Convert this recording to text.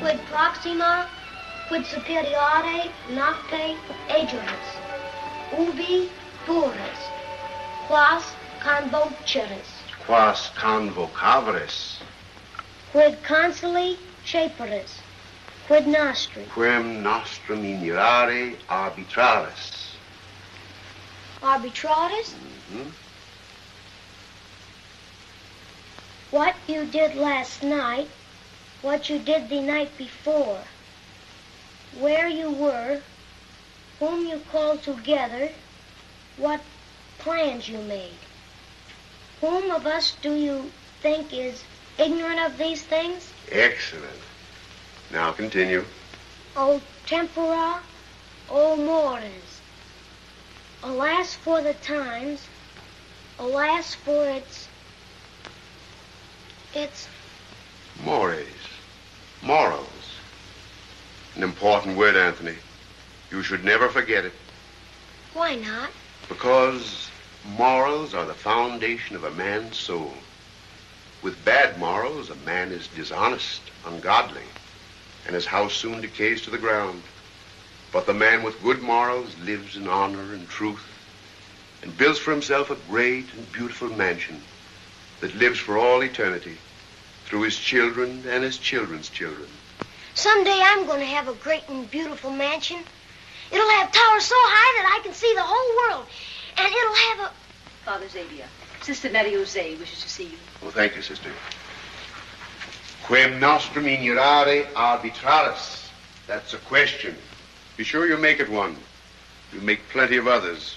quid proxima, quid superiore, nocte, egeris, ubi fueris, quos convocaveris, quid consilii, ceperis, quid nostrum, quem nostrum ignorare arbitraris. Arbitraris? Mm-hmm. What you did last night, what you did the night before, where you were, whom you called together, what plans you made. Whom of us do you think is ignorant of these things? Excellent. Now continue. O tempora, O mores. Alas for the times, alas for its Mores. Morals. An important word, Anthony. You should never forget it. Why not? Because morals are the foundation of a man's soul. With bad morals, a man is dishonest, ungodly, and his house soon decays to the ground. But the man with good morals lives in honor and truth and builds for himself a great and beautiful mansion that lives for all eternity through his children and his children's children. Someday I'm going to have a great and beautiful mansion. It'll have towers so high that I can see the whole world. And it'll have a... Father Xavier, Sister Mary Jose wishes to see you. Well, thank you, sister. Quem nostrum ignorare arbitraris. That's a question. Be sure you make it one. You'll make plenty of others.